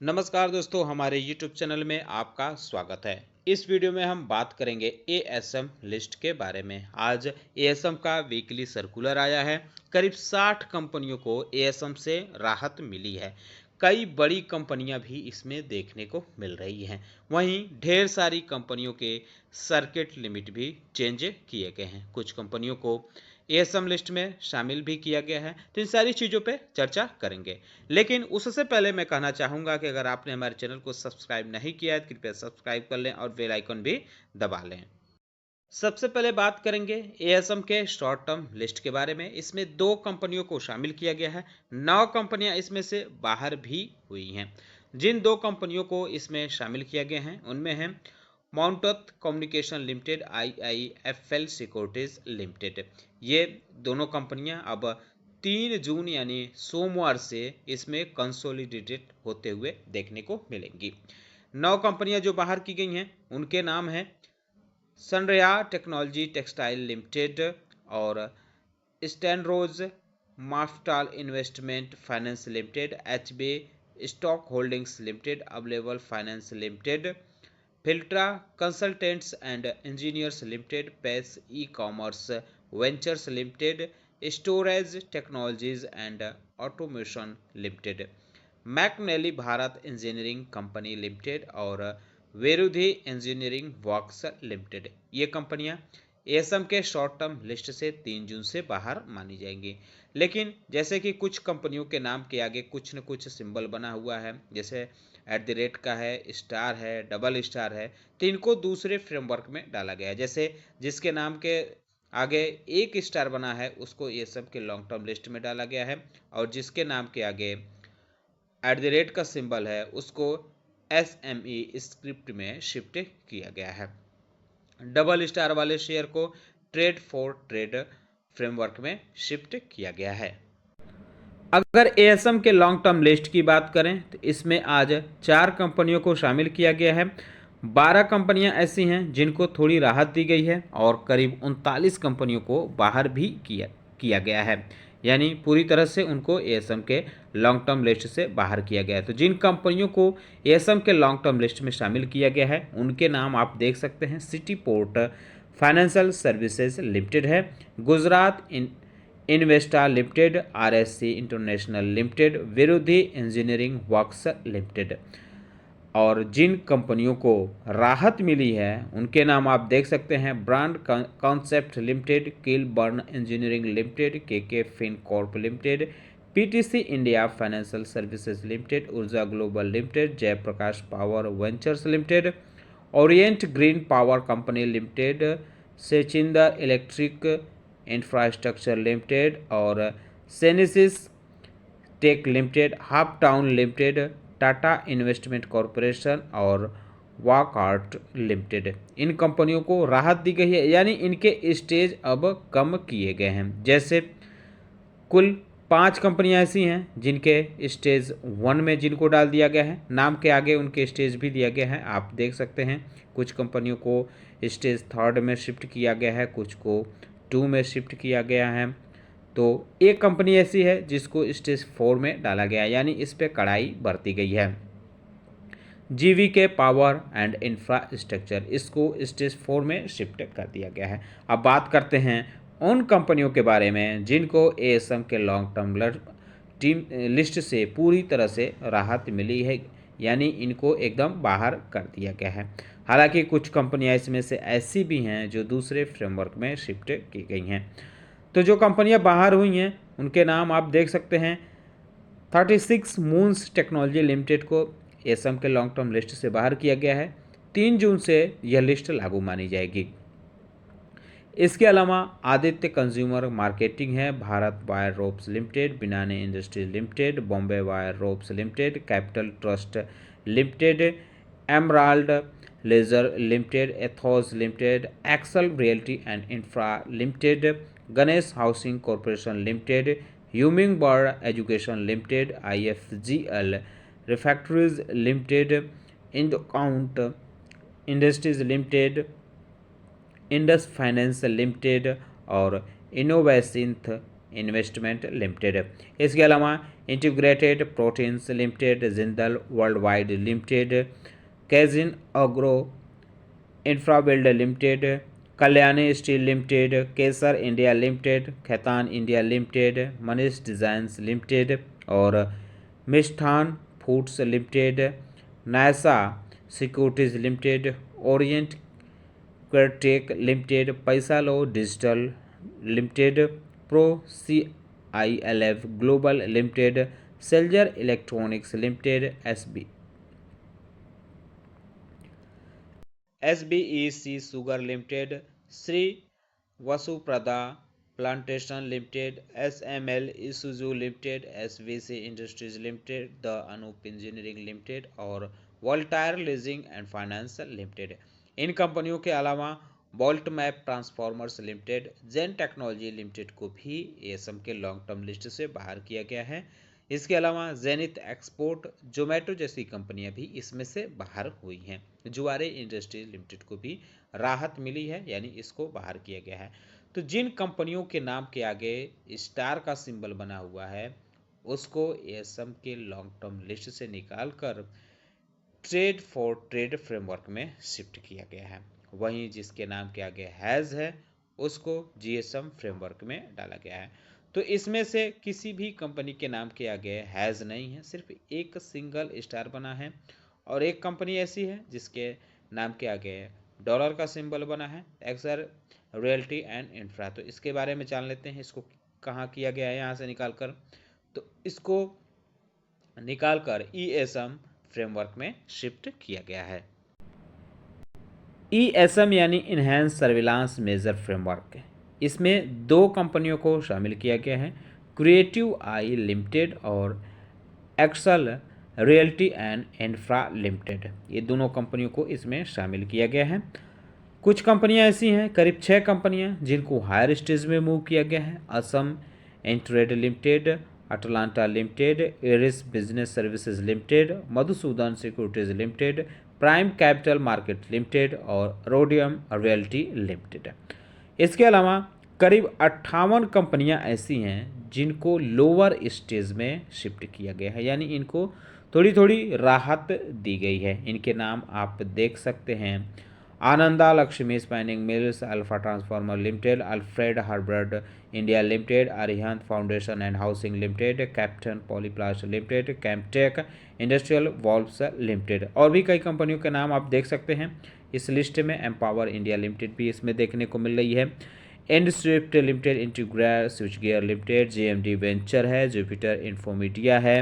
नमस्कार दोस्तों, हमारे YouTube चैनल में आपका स्वागत है। इस वीडियो में हम बात करेंगे एएसएम लिस्ट के बारे में। आज एएसएम का वीकली सर्कुलर आया है। करीब 60 कंपनियों को एएसएम से राहत मिली है। कई बड़ी कंपनियां भी इसमें देखने को मिल रही हैं। वहीं ढेर सारी कंपनियों के सर्किट लिमिट भी चेंज किए गए हैं। कुछ कंपनियों को एएसएम लिस्ट में शामिल भी किया गया है। तो इन सारी चीज़ों पे चर्चा करेंगे। लेकिन उससे पहले मैं कहना चाहूँगा कि अगर आपने हमारे चैनल को सब्सक्राइब नहीं किया है तो कृपया सब्सक्राइब कर लें और बेल आइकन भी दबा लें। सबसे पहले बात करेंगे एएसएम के शॉर्ट टर्म लिस्ट के बारे में। इसमें 2 कंपनियों को शामिल किया गया है। 9 कंपनियां इसमें से बाहर भी हुई हैं। जिन 2 कंपनियों को इसमें शामिल किया गया है उनमें है माउंटथ communication limited, IIFL securities limited. ये दोनों कंपनियां अब 3 जून यानी सोमवार से इसमें कंसोलिडेटेड होते हुए देखने को मिलेंगी। 9 कंपनियां जो बाहर की गई हैं उनके नाम हैं सनरया टेक्नोलॉजी टेक्सटाइल लिमिटेड और Stanrose Mafatlal investment finance limited, HB stock holdings limited, available finance limited, Filtra consultants and engineers limited, Pace e commerce ventures limited, storage technologies and automation limited, McNally Bharat engineering company limited और Vruddhi engineering works limited. ये कंपनियां ASM के short term list से 3 जून से बाहर मानी जाएंगी। लेकिन जैसे कि कुछ कंपनियों के नाम के आगे कुछ न कुछ सिंबल बना हुआ है, जैसे @ का है, स्टार है, डबल स्टार है, तो इनको दूसरे फ्रेमवर्क में डाला गया है। जैसे जिसके नाम के आगे 1 स्टार बना है उसको एएसएम के लॉन्ग टर्म लिस्ट में डाला गया है, और जिसके नाम के आगे @ का सिंबल है उसको एसएमई स्क्रिप्ट में शिफ्ट किया गया है। डबल स्टार वाले शेयर को ट्रेड फॉर ट्रेड फ्रेमवर्क में शिफ्ट किया गया है। अगर एएसएम के लॉन्ग टर्म लिस्ट की बात करें तो इसमें आज 4 कंपनियों को शामिल किया गया है। 12 कंपनियां ऐसी हैं जिनको थोड़ी राहत दी गई है और करीब 39 कंपनियों को बाहर भी किया गया है, यानी पूरी तरह से उनको एएसएम के लॉन्ग टर्म लिस्ट से बाहर किया गया है। तो जिन कंपनियों को एएसएम के लॉन्ग टर्म लिस्ट में शामिल किया गया है उनके नाम आप देख सकते हैं। City port financial services limited है, Gujarat investa limited, RSC international limited, Vruddhi engineering works limited. और जिन कंपनियों को राहत मिली है उनके नाम आप देख सकते हैं। Brand concept limited, Kilburn engineering limited, KK Fincorp limited, PTC India financial services limited, Urja global limited, Jaiprakash power ventures limited, Orient green power company limited, सेचिंदर इलेक्ट्रिक इंफ्रास्ट्रक्चर लिमिटेड और सेनेसिस tech limited, half town limited, Tata investment corporation और Wockhardt limited. इन कंपनियों को राहत दी गई है, यानी इनके स्टेज अब कम किए गए हैं। जैसे कुल 5 कंपनियां ऐसी हैं जिनके स्टेज 1 में जिनको डाल दिया गया है, नाम के आगे उनके स्टेज भी दिया गया है, आप देख सकते हैं। कुछ कंपनियों को स्टेज 3 में शिफ्ट किया गया है, कुछ को 2 में शिफ्ट किया गया है। तो एक कंपनी ऐसी है जिसको स्टेज 4 में डाला गया है, यानी इस पे कड़ाई बरती गई है। जीवीके पावर एंड इंफ्रास्ट्रक्चर, इसको स्टेज 4 में शिफ्ट कर दिया गया है। अब बात करते हैं उन कंपनियों के बारे में जिनको एएसएम के लॉन्ग टर्म टीम लिस्ट से पूरी तरह से राहत मिली है, यानी इनको एकदम बाहर कर दिया गया है। हालांकि कुछ कंपनियां इसमें से ऐसी भी हैं जो दूसरे फ्रेमवर्क में शिफ्ट की गई हैं। तो जो कंपनियां बाहर हुई हैं उनके नाम आप देख सकते हैं। 36 मून्स टेक्नोलॉजी लिमिटेड को एएसएम के लॉन्ग टर्म लिस्ट से बाहर किया गया है। 3 जून से यह लिस्ट लागू मानी जाएगी। इसके अलावा आदित्य कंज्यूमर मार्केटिंग है, Bharat wire ropes limited, Binani industries limited, Bombay wire ropes limited, capital trust limited, emerald leisure limited, ethos limited, Excel realty and infra limited, Ganesh housing corporation limited, humming bird education limited, IFGL refractories limited, Indo Count industries limited, Indus finance limited और Innovassynth investment limited. इसके अलावा integrated proteins limited, Jindal worldwide limited, Kaizen agro infrabuild limited, Kalyani steel limited, Kesar India limited, Khaitan India limited, Manish designs limited और Mishtann foods limited, Naysaa securities limited, orient क्रेटेक limited, Paisalo digital limited, pro CILF global limited, Salzer electronics limited, SBEC sugar limited, Shri Vasuprada plantation limited, SML Isuzu limited, SVC industries limited, the Anup engineering limited और Voltaire leasing and finance limited. इन कंपनियों के अलावा Voltamp transformers limited, Zen technology limited को भी ASM के long term list से बाहर किया गया है। इसके अलावा जेनिथ एक्सपोर्ट, जोमेटो जैसी कंपनियां भी इसमें से बाहर हुई हैं। जुआरे इंडस्ट्रीज लिमिटेड को भी राहत मिली है, यानी इसको बाहर किया गया है। तो जिन कंपनियों के नाम के आगे स्टार का सिंबल बना हुआ है उसको ASM के लॉन्ग टर्म लिस्ट से निकालकर ट्रेड फॉर ट्रेड फ्रेमवर्क में शिफ्ट किया गया है। वहीं जिसके नाम के आगे हैज़ है उसको GSM फ्रेमवर्क में डाला गया है। तो इसमें से किसी भी कंपनी के नाम के आगे हैज़ नहीं है, सिर्फ एक सिंगल स्टार बना है। और एक कंपनी ऐसी है जिसके नाम के आगे डॉलर का सिंबल बना है, एक्सर रियल्टी एंड इंफ्रा। तो इसके बारे में जान लेते हैं, इसको कहाँ किया गया है यहाँ से निकालकर। तो इसको निकालकर ESM फ्रेमवर्क में शिफ्ट किया गया है। ESM यानी इनहेंस सर्विलांस मेजर फ्रेमवर्क। इसमें दो कंपनियों को शामिल किया गया है, क्रिएटिव आई लिमिटेड और Excel realty and infra Limited. ये दोनों कंपनियों को इसमें शामिल किया गया है। कुछ कंपनियां ऐसी हैं, करीब 6 कंपनियां जिनको हायर स्टेज में मूव किया गया है। Assam Entrade limited, Atlanta limited, Aris business services limited, Madhusudan securities limited, prime capital market limited और रोडियम रियल्टी लिमिटेड। इसके अलावा करीब 58 कंपनियां ऐसी हैं जिनको लोअर स्टेज में शिफ्ट किया गया है, यानी इनको थोड़ी थोड़ी राहत दी गई है। इनके नाम आप देख सकते हैं, Ananda Lakshmi spinning mills, alpha transformer limited, Alfred Herbert India limited, Arihant foundation and housing limited, captain polyplast limited, Camtech industrial valves limited. और भी कई कंपनियों के नाम आप देख सकते हैं इस लिस्ट में। एम्पावर इंडिया लिमिटेड भी इसमें देखने को मिल रही है, and swift limited, Integra switch gear limited, JMD venture है, जुपिटर इन्फोमीडिया है,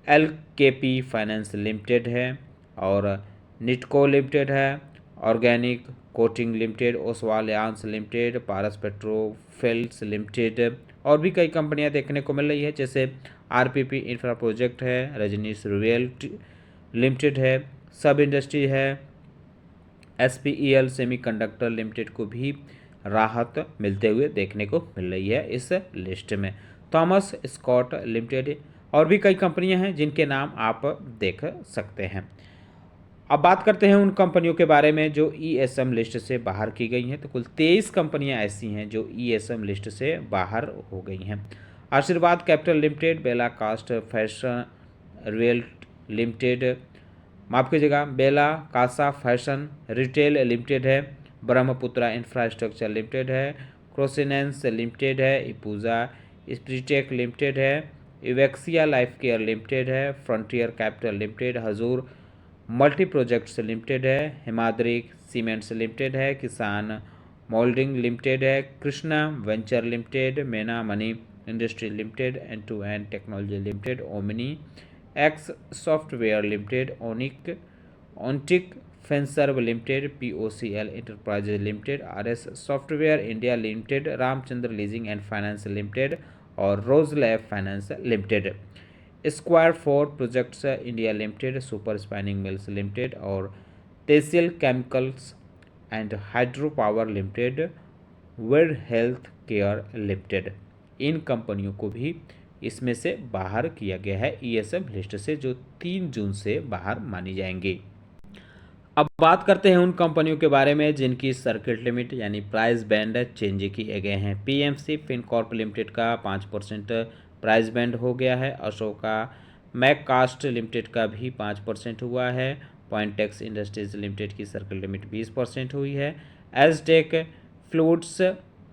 LKP फाइनेंस लिमिटेड है और निटको लिमिटेड है, organic coating limited, Oswal yarns limited, Paras Petrofils limited. और भी कई कंपनियां देखने को मिल रही है, जैसे RPP इंफ्रा प्रोजेक्ट है, रजनीश रियल्टी लिमिटेड है, सब इंडस्ट्री है, SPEL सेमीकंडक्टर लिमिटेड को भी राहत मिलते हुए देखने को मिल रही है इस लिस्ट में। थॉमस स्कॉट लिमिटेड और भी कई कंपनियां हैं जिनके नाम आप देख सकते हैं। अब बात करते हैं उन कंपनियों के बारे में जो ESM लिस्ट से बाहर की गई हैं। तो कुल 23 कंपनियां ऐसी हैं जो ESM लिस्ट से बाहर हो गई हैं। आशीर्वाद कैपिटल लिमिटेड, बेला कास्ट फैशन रियल लिमिटेड, माफ़ कीजिएगा, बेला कासा फैशन रिटेल लिमिटेड है, ब्रह्मपुत्रा इंफ्रास्ट्रक्चर लिमिटेड है, क्रोसिनेंस लिमिटेड है, इपूजा स्प्रीटेक लिमिटेड है, इवेक्सिया लाइफ केयर लिमिटेड है, frontier capital limited, Hazoor multi projects limited है, हिमाद्री सीमेंट्स लिमिटेड है, किसान मोल्डिंग लिमिटेड है, Krishna venture limited, Mena Mani industry limited, end to end technology limited, Omni X software limited, Ontic Finserv limited, POCL enterprises limited, RS software India limited, Ramchandra leasing and finance limited और rose lab finance limited, square 4 projects India limited, super spinning mills limited और तेसिल chemicals and hydro power limited, world health care limited. इन कंपनियों को भी इसमें से बाहर किया गया है ESM लिस्ट से, जो 3 जून से बाहर मानी जाएंगी। अब बात करते हैं उन कंपनियों के बारे में जिनकी सर्किट लिमिट यानी प्राइस बैंड चेंज किए गए हैं। PMC फिनकॉर्प लिमिटेड का 5% प्राइस बैंड हो गया है। अशोका मैककास्ट लिमिटेड का भी 5% हुआ है। पॉइंटेक्स इंडस्ट्रीज लिमिटेड की सर्किल लिमिट 20% हुई है। एजटेक फ्लूइड्स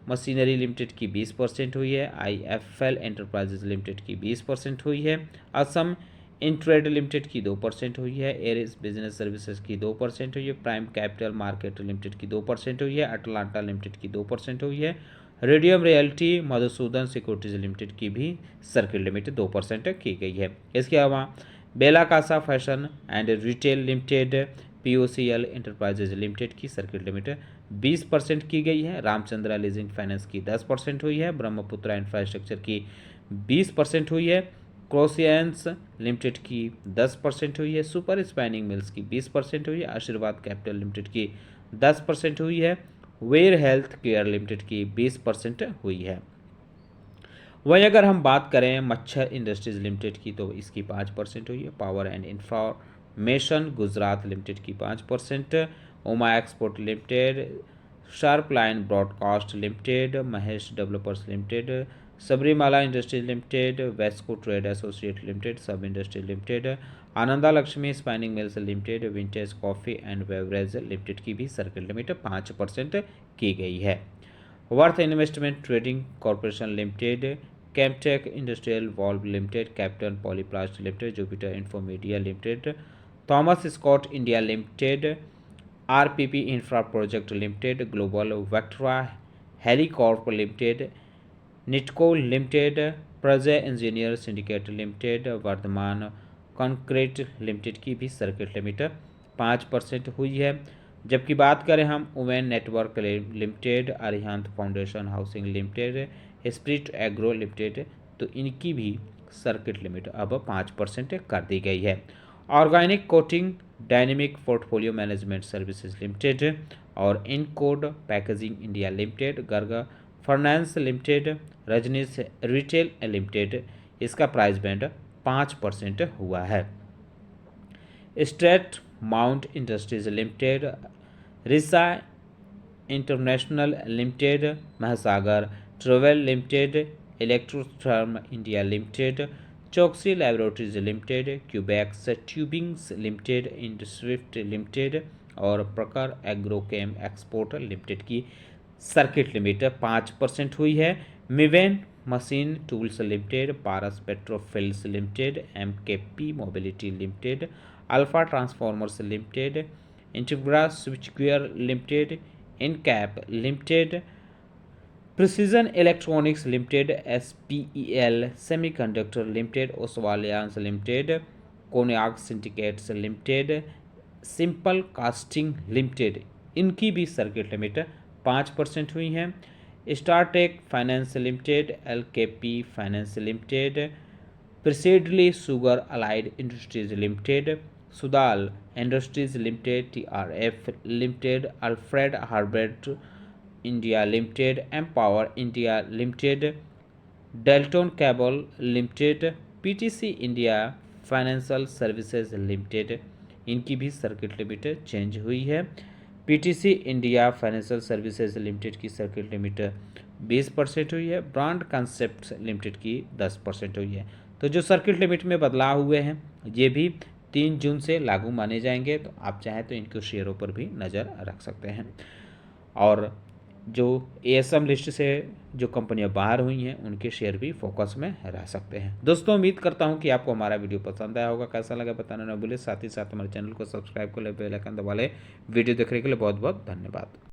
मशीनरी लिमिटेड की 20% हुई है। आईएफएल एंटरप्राइजेज लिमिटेड की 20% हुई है। असम इंट्रेड लिमिटेड की 2% हुई है। एरिस बिजनेस सर्विसेज की 2% हुई है। प्राइम कैपिटल मार्केट लिमिटेड की 2% हुई है। अटलांटा लिमिटेड की 2% हुई है। Radium realty Madhusudan securities limited की भी सर्किल लिमिट 2% की गई है। इसके अलावा bella casa fashion and retail limited POCL enterprises limited की सर्किट लिमिट 20% की गई है। रामचंद्रा लीजिंग फाइनेंस की 10% हुई है। ब्रह्मपुत्रा इंफ्रास्ट्रक्चर की 20% हुई है। क्रोसियंस लिमिटेड की 10% हुई है। सुपर स्पाइनिंग मिल्स की 20% हुई है। आशीर्वाद कैपिटल लिमिटेड की 10% हुई है। वेयर हेल्थ केयर लिमिटेड की 20% हुई है। वहीं अगर हम बात करें मच्छर इंडस्ट्रीज लिमिटेड की तो इसकी 5% हुई है। Power and information Gujarat limited की 5%। ओमा export limited, sharp line broadcast limited, Mahesh developers limited, Sabarimala industries limited, Vesco trade associate limited, सब industry limited, Ananda Lakshmi spinning mills limited, vintage coffee and beverage limited की भी सर्किल लिमिट 5% की गई है। Worth investment trading corporation limited, Camtech industrial valve limited, captain polyplast limited, Jupiter Infomedia limited, Thomas Scott India limited, RPP infra project limited, global Vectra Helicorp limited, Nitco limited, Prajay engineer syndicate limited, Vardhman concrete limited की भी circuit limit 5% हुई है। जबकि बात करें हम women network limited, Arihant foundation housing limited, spirit agro limited, तो इनकी भी सर्किट लिमिट अब 5% कर दी गई है। Organic coating dynamic portfolio management services limited और इनकोड packaging India limited, Garg finance limited, Rajnish retail limited, इसका प्राइस बैंड 5% हुआ है। Stratmont industries limited, Risa international limited, Mahasagar travel limited, Electrotherm India limited, Chowksey laboratories limited, Cubex tubings limited, Indswift limited और प्रकर Agrochem export limited की circuit limit 5% हुई है। Miven machine tools limited, Paras Petrofils limited, MKP mobility limited, alpha transformers limited, Integra switchgear limited, Incap limited, precision electronics limited, SPEL semiconductor limited, Oswal yarns limited, कोनियाक syndicates limited, simple casting limited, इनकी भी circuit limit 5% हुई हैं। Startech finance limited, LKP finance limited, प्रिसीडली sugar allied industries limited, Sudal industries limited, TRF limited, Alfred Herbert India limited, empower India limited, Delton cable limited, PTC India financial services limited, इनकी भी circuit limit change हुई है। PTC India financial services limited की circuit limit 20% हुई है। Brand concepts limited की 10% हुई है। तो जो सर्किट लिमिट में बदलाव हुए हैं ये भी 3 जून से लागू माने जाएंगे, तो आप चाहें तो इनके शेयरों पर भी नज़र रख सकते हैं। और जो एएसएम लिस्ट से जो कंपनियां बाहर हुई हैं उनके शेयर भी फोकस में रह सकते हैं। दोस्तों उम्मीद करता हूं कि आपको हमारा वीडियो पसंद आया होगा। कैसा लगा बताना ना भूलें। साथ ही साथ हमारे चैनल को सब्सक्राइब कर ले, बेल आइकन दबा लें। वीडियो देखने के लिए बहुत बहुत धन्यवाद।